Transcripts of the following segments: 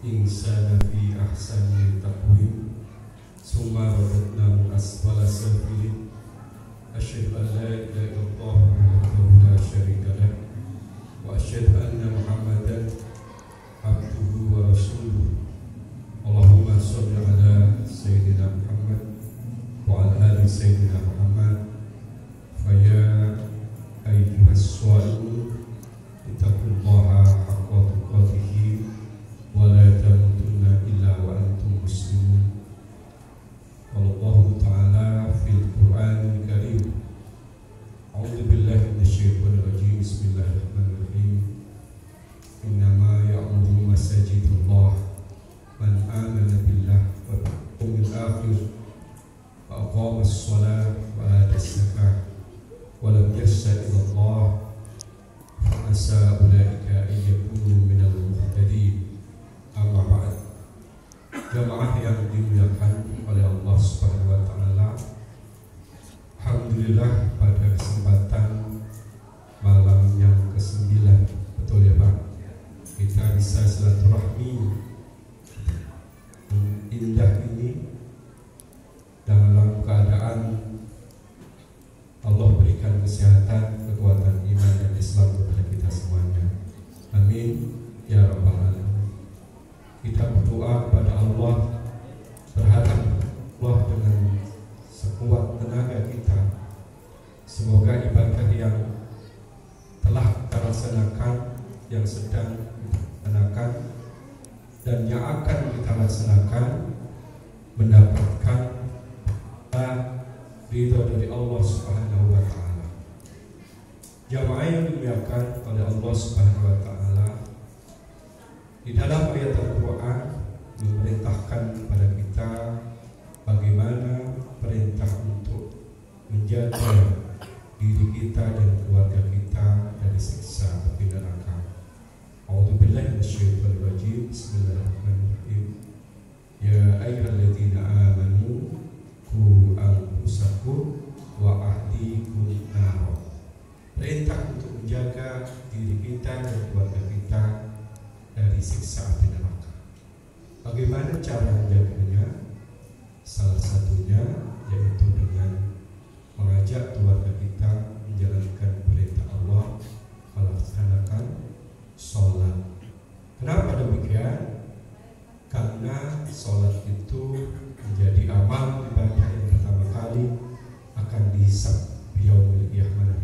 insana fi ahsani taqwim summa radadnahu asfala safilin. Asyhadu an la ilaha illallah wahdahu la syarika lah wa asyhadu anna Muhammadan abduhu wa rasuluh. Allahumma shalli ala sayyidina Muhammad wa ala ali sayyidina Muhammad. Faya ayyuhas shalimun ittaqullaha haqqa tuqatih wa la tamutunna illa wa antum muslimun. Wallahu ta'ala fil Qur'anil Karim. A'udzu billahi minasyaitonir rajim. Bismillahirrahmanirrahim. Innama ya'muru masajidallah man amana billah wal yawmil akhir wa aqama as-shalah wa ata az-zakah wa lam yakhsha illa Allah fa asa ulaika an yakunu minal muhtadin. Amma ba'd. Jamaah yang dimuliakan oleh Allah Subhanahu wa taala, alhamdulillah pada kesempatan malam yang ke-9, betul ya Pak, kita bisa silaturahmi indah ini dalam keadaan Allah berikan kesehatan, kekuatan iman dan Islam kepada kita semuanya. Amin ya rabbal alamin. Kita berdoa kepada Allah, berharap Allah dengan sekuat tenaga kita, semoga ibadah yang telah kita laksanakan, yang sedang kita laksanakan, dan yang akan kita laksanakan mendapatkan ridho dari Allah Subhanahu wa taala. Jamaah yang dimuliakan oleh Allah Subhanahu wa taala, di dalam ayat Al-Qur'an memerintahkan kepada kita bagaimana perintah untuk menjaga diri kita dan keluarga kita dari siksa api neraka. A'udzubillahi minasyaitonir rajim. Bismillahirrahmanirrahim. Ya ayyuhalladzina amanu qu anfusakum wa ahlikum nar. Perintah untuk menjaga diri kita dan keluarga kita dari siksa api neraka. Bagaimana cara menjaganya? Salah satunya yaitu dengan mengajak keluarga kita menjalankan perintah Allah, melaksanakan sholat. Kenapa demikian? Karena sholat itu menjadi amal ibadah yang pertama kali akan dihisab yaumil qiyamah.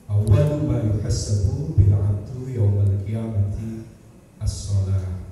Awwalu ma yuhassabu bil 'abdu yaumil qiyamati as-shalah.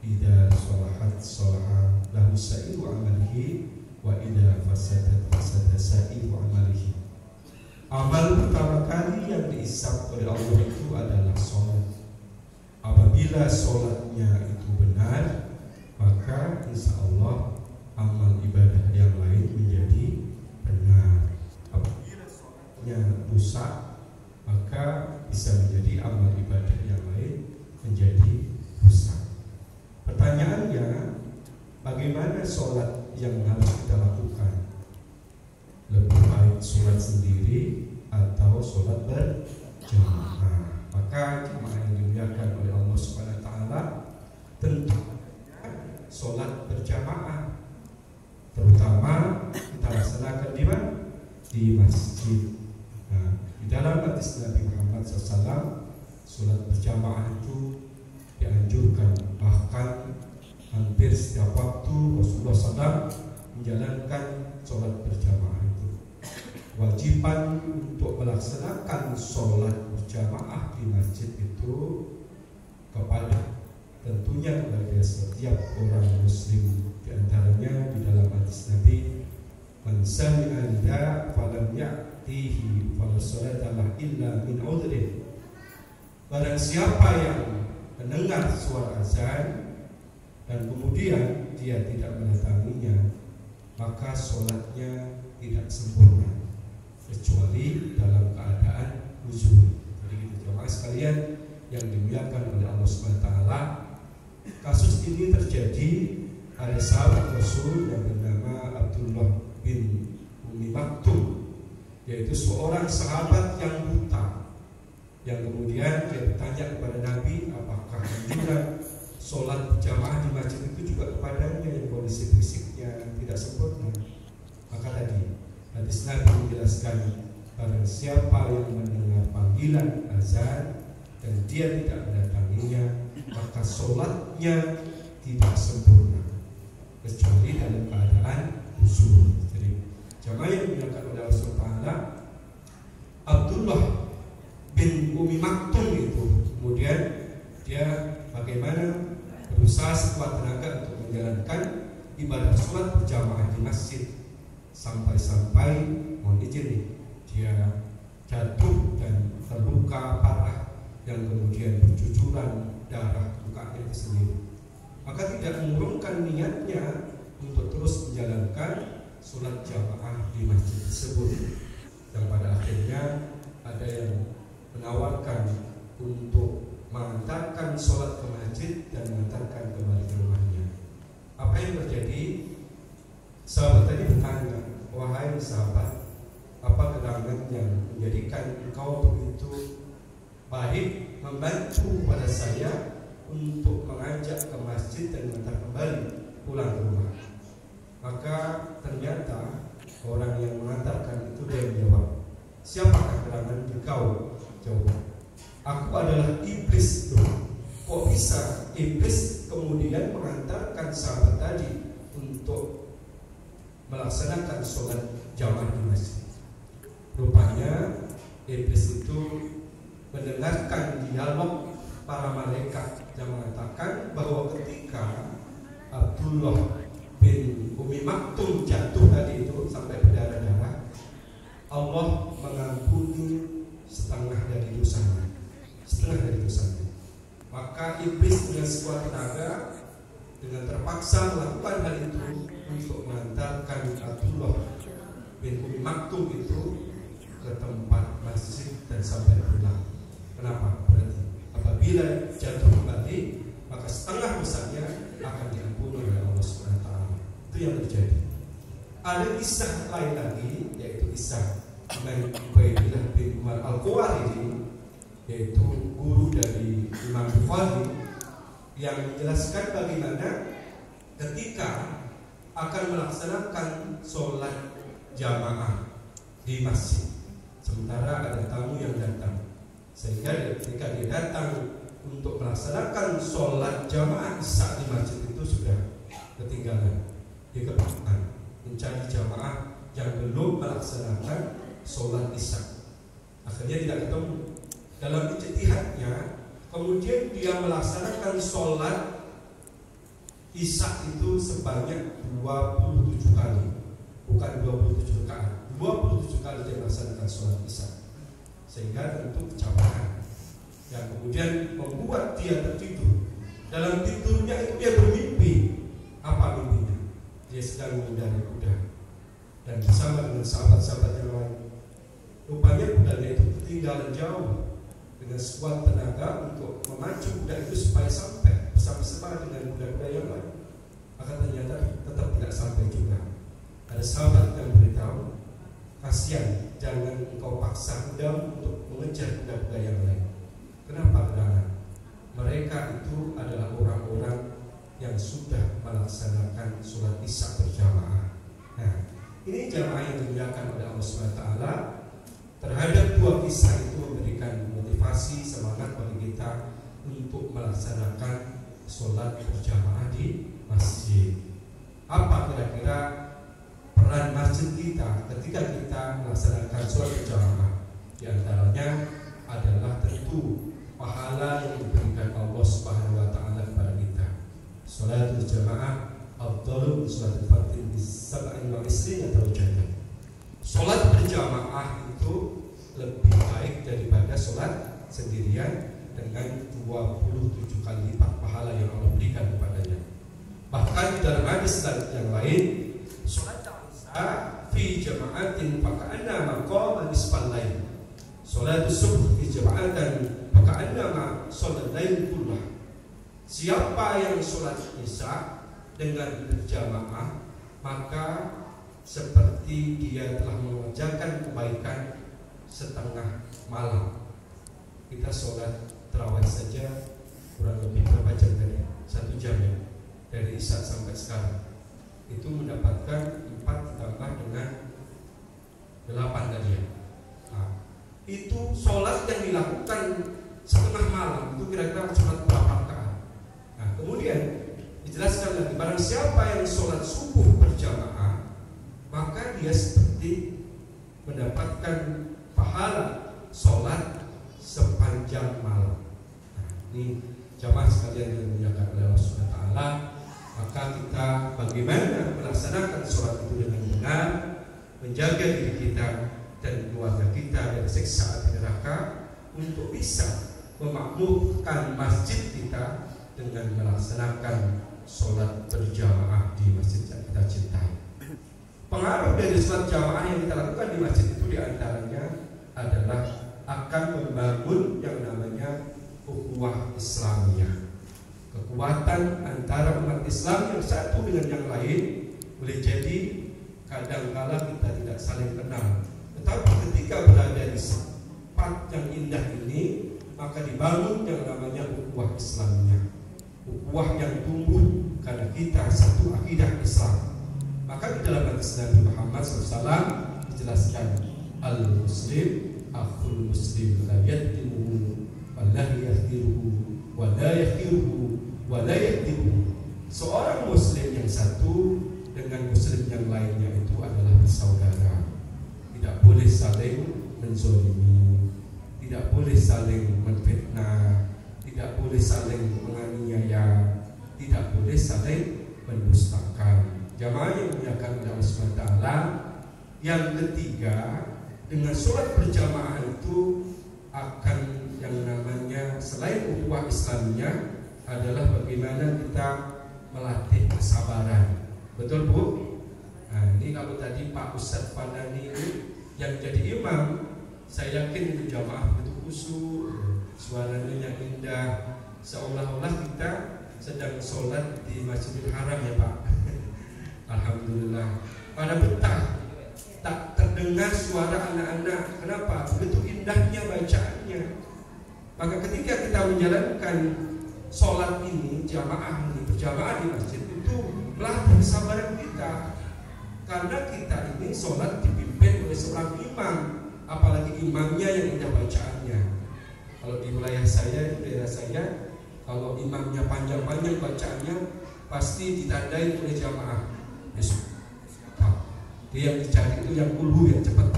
Idza shalahat shalaha lahu sa'iru 'amalihi wa idza fasadat fasada sa'iru 'amalihi. Amal pertama kali yang dihisab oleh Allah itu adalah sholat. Apabila sholatnya itu benar, maka insya Allah amal ibadah yang lain menjadi benar. Apabila sholatnya rusak, maka bisa menjadi amal ibadah yang lain menjadi rusak. Pertanyaannya, bagaimana sholat yang harus kita lakukan? Lebih baik sholat sendiri atau sholat berjamaah? Maka jemaah yang dimuliakan oleh Allah Subhanahu wa taala, tentu sholat berjamaah terutama kita laksanakan di mana? Di masjid. Nah, di dalam hadis Nabi Muhammad SAW, sholat berjamaah itu dianjurkan, bahkan hampir setiap waktu Rasulullah SAW menjalankan sholat berjamaah itu. Kewajiban untuk melaksanakan sholat berjamaah di masjid itu kepada tentunya kepada setiap orang muslim. Di antaranya di dalam hadis Nabi, man sami'a nida falam ya'tihi fala sholata lahu illa min udhrin. Barang siapa yang mendengar suara azan dan kemudian dia tidak mendatanginya, maka sholatnya tidak sempurna kecuali dalam keadaan uzur. Jadi gitu jemaah sekalian yang dimuliakan oleh Allah Subhanahu wa taala, kasus ini terjadi ada sahabat Rasul yang bernama Abdullah bin Umi Maktum, yaitu seorang sahabat yang buta, yang kemudian dia bertanya kepada Nabi, apakah anjuran sholat berjamaah di masjid itu juga kepadanya yang kondisi fisiknya tidak sempurna. Maka tadi hadis Nabi menjelaskan, barang siapa yang mendengar panggilan azan dan dia tidak mendatanginya, maka sholatnya tidak sempurna kecuali dalam keadaan khusyuk. Jadi jamaah yang dimuliakan oleh Allah SWT, Abdullah bin Umi Maktum itu kemudian dia bagaimana berusaha sekuat tenaga untuk menjalankan ibadah sholat berjamaah di masjid, sampai-sampai mohon izin nih, dia jatuh dan terluka parah yang kemudian bercucuran darah lukanya itu sendiri. Maka tidak mengurungkan niatnya untuk terus menjalankan sholat jamaah di masjid tersebut, yang pada akhirnya ada yang menawarkan untuk mengantarkan sholat ke masjid dan mengantarkan kembali ke rumahnya. Apa yang terjadi? Sahabat tadi bertanya, wahai sahabat, apa gerangan yang menjadikan engkau begitu baik membantu kepada saya untuk mengajak ke masjid dan mengantar kembali pulang ke rumah? Maka ternyata orang yang mengantarkan itu dia menjawab, siapakah gerangan engkau? Jawab, aku adalah iblis. Kok bisa iblis kemudian mengantarkan sahabat tadi untuk melaksanakan sholat jamaah di masjid? Rupanya iblis itu mendengarkan dialog para malaikat yang mengatakan bahwa ketika Abdullah bin Umi Maktum jatuh tadi itu sampai berdarah-darah, Allah mengampuni setengah dari dosanya. Maka iblis dengan sekuat tenaga, dengan terpaksa melakukan hal itu untuk mengantarkan Abdullah bin Umi Maktum itu ke tempat masjid dan sampai pulang. Kenapa? Berarti apabila jatuh kembali, maka setengah dosanya akan diampuni oleh Allah SWT. Itu yang terjadi. Ada kisah lain lagi, yaitu kisah dengan Ubaidillah bin Umar Al-Qawariri, yaitu guru dari Imam Bukhari, yang menjelaskan bagaimana ketika akan melaksanakan sholat jamaah di masjid, sementara ada tamu yang datang, sehingga ketika dia datang untuk melaksanakan sholat jamaah isya di masjid itu sudah ketinggalan, dia kebingungan mencari jamaah yang belum melaksanakan sholat isya. Akhirnya tidak ketemu. Dalam ijtihadnya, kemudian dia melaksanakan sholat isya itu sebanyak 27 kali, bukan 27 rakaat. 27 kali dia melaksanakan sholat isya, sehingga tentu kecapean, yang kemudian membuat dia tertidur. Dalam tidurnya itu dia bermimpi. Apa mimpinya? Dia sedang mengendarai kuda dan bersama dengan sahabat-sahabat yang lain. Rupanya kudanya itu ketinggalan jauh. Dengan sekuat tenaga untuk memacu kuda itu supaya sampai bersama-sama dengan kuda-kuda yang lain, maka ternyata tetap tidak sampai juga. Ada sahabat yang beritahu, kasihan, jangan engkau paksa kuda untuk mengejar kuda-kuda yang lain. Kenapa? Karena mereka itu adalah orang-orang yang sudah melaksanakan sholat isya berjamaah. Nah, ini jamaah yang dimuliakan oleh Allah SWT. Terhadap dua kisah itu memberikan motivasi, semangat bagi kita untuk melaksanakan sholat berjamaah di masjid. Apa kira-kira peran masjid kita ketika kita melaksanakan sholat berjamaah? Di antaranya adalah tentu pahala yang diberikan Allah Subhanahu wa Ta'ala kepada kita. Sholat berjamaah afdhalu min sholatil fardhi bi 27 derajat. Sholat berjamaah itu lebih baik daripada sholat sendirian dengan 27 kali lipat pahala yang Allah berikan kepadanya. Bahkan dalam hadis yang lain, sholat isya fi jama'atin faka'anna maqama nisfal lail. Sholat subuh fi jama'atan faka'anna sholat lail kullah. Siapa yang sholat isya dengan berjamaah, maka seperti dia telah mengerjakan kebaikan setengah malam. Kita sholat tarawih saja kurang lebih berapa jam tadi? 1 sekarang itu mendapatkan 4 ditambah dengan 8 tadi ya. Nah, itu sholat yang dilakukan setengah malam itu kira-kira sholat berapa rakaat. Nah, kemudian dijelaskan lagi, barang siapa yang sholat subuh berjamaah maka dia seperti mendapatkan pahala sholat sepanjang malam. Nah, ini jamaah sekalian yang dimuliakan oleh Allah Subhanahu wa taala, maka kita bagaimana melaksanakan sholat itu dengan benar, menjaga diri kita dan keluarga kita dari siksa api neraka, untuk bisa memakmurkan masjid kita dengan melaksanakan sholat berjamaah di masjid yang kita cintai. Pengaruh dari sholat jamaah yang kita lakukan di masjid itu diantaranya adalah akan membangun yang namanya ukhuwah Islamiyah. Kekuatan antara umat Islam yang satu dengan yang lain. Boleh jadi kadang-kala kita tidak saling kenal, tetapi ketika berada di tempat yang indah ini, maka dibangun yang namanya ukhuwah Islamiyah. Ukhuwah yang tumbuh karena kita satu akidah Islam. Maka di dalam hadis Nabi Muhammad SAW dijelaskan, al-muslim akhul muslim la yadlimuhu wa la yakhdiruhu wa la yakhiruhu wa la yakdiruhu. Seorang muslim yang satu dengan muslim yang lainnya itu adalah bersaudara. Tidak boleh saling menzolimi, tidak boleh saling menfitnah, tidak boleh saling menganiaya, tidak boleh saling mendustakan. Jamaah yang dimuliakan oleh Allah Subhanahu wa taala, yang ketiga, dengan sholat berjamaah itu akan yang namanya selain ukhuwah Islamiyah adalah bagaimana kita melatih kesabaran. Betul Bu? Nah, ini kalau tadi Pak Ustadz Fadani ini yang jadi imam, saya yakin itu jamaah begitu khusyuk, suaranya yang indah, seolah-olah kita sedang sholat di Masjidil Haram ya Pak. Alhamdulillah. Pada betah tak terdengar suara anak-anak. Kenapa? Begitu indahnya bacaannya. Maka ketika kita menjalankan sholat ini, jamaah ini, berjamaah di masjid, itu melatih kesabaran kita. Karena kita ini sholat dipimpin oleh seorang imam, apalagi imamnya yang indah bacaannya. Kalau di wilayah saya, di daerah saya, kalau imamnya panjang-panjang bacaannya, pasti ditandai oleh jamaah. Dia yang dicari itu yang kulhu yang cepat.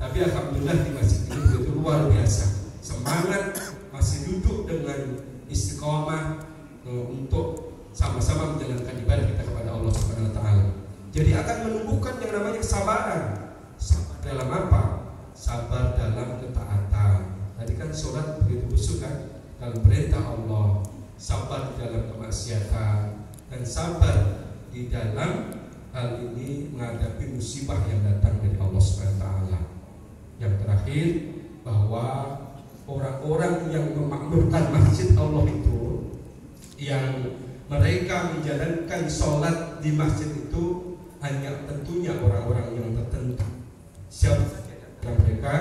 Tapi alhamdulillah di masjid ini begitu luar biasa. Semangat masih duduk dengan istiqomah untuk sama-sama menjalankan ibadah kita kepada Allah Subhanahu wa taala. Jadi akan menumbuhkan yang namanya kesabaran. Sabar dalam apa? Sabar dalam ketaatan. Tadi kan sholat begitu khusyuk kan dalam perintah Allah, sabar di dalam kemaksiatan, dan sabar di dalam hal ini menghadapi musibah yang datang dari Allah Subhanahu wa taala. Yang terakhir, bahwa orang-orang yang memakmurkan masjid Allah itu, yang mereka menjalankan sholat di masjid itu hanya tentunya orang-orang yang tertentu. Siapa yang mereka?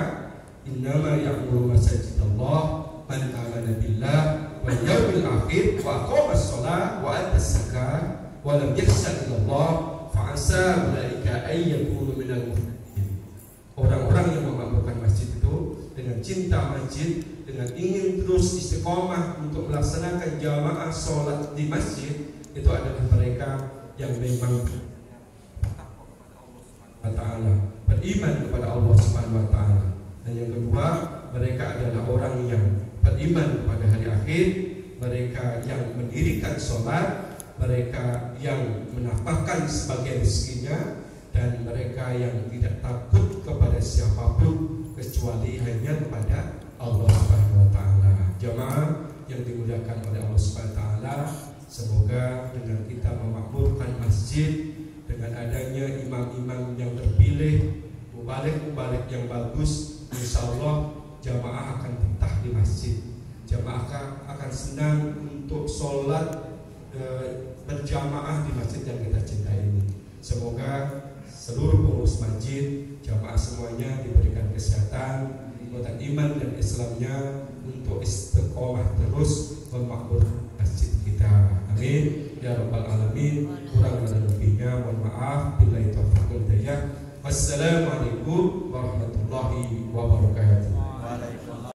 Innama ya'muru masajidallah man amana billah wal yawmil akhir wa aqama as-shalah wa ata az-zakah wa lam yakhsha illallah fa asa ulaika ay yakunu minal muhtadin. Orang-orang yang memakmurkan masjid itu dengan cinta masjid, dengan ingin terus istiqomah untuk melaksanakan jamaah sholat di masjid, itu adalah mereka yang memang beriman kepada Allah Subhanahu wa taala. Dan yang kedua, mereka adalah orang yang beriman kepada hari akhir, mereka yang mendirikan sholat, mereka yang menafkahkan sebagian rezekinya, dan mereka yang tidak takut kepada siapapun kecuali hanya kepada Allah Subhanahu wa taala. Jamaah yang dimuliakan oleh Allah Subhanahu wa taala, semoga dengan kita memakmurkan masjid, dengan adanya imam-imam yang terpilih, mubalik-mubalik yang bagus, insya Allah jamaah akan betah di masjid. Jamaah akan senang untuk sholat berjamaah di masjid yang kita cintai ini. Semoga seluruh pengurus masjid, jamaah semuanya diberikan kesehatan, kekuatan iman dan Islamnya untuk istiqomah terus memakmurkan masjid kita. Amin. ya rabbal alamin. Kurang dan lebihnya mohon maaf. Billahi taufiq wal hidayah. Wassalamualaikum warahmatullahi wabarakatuh.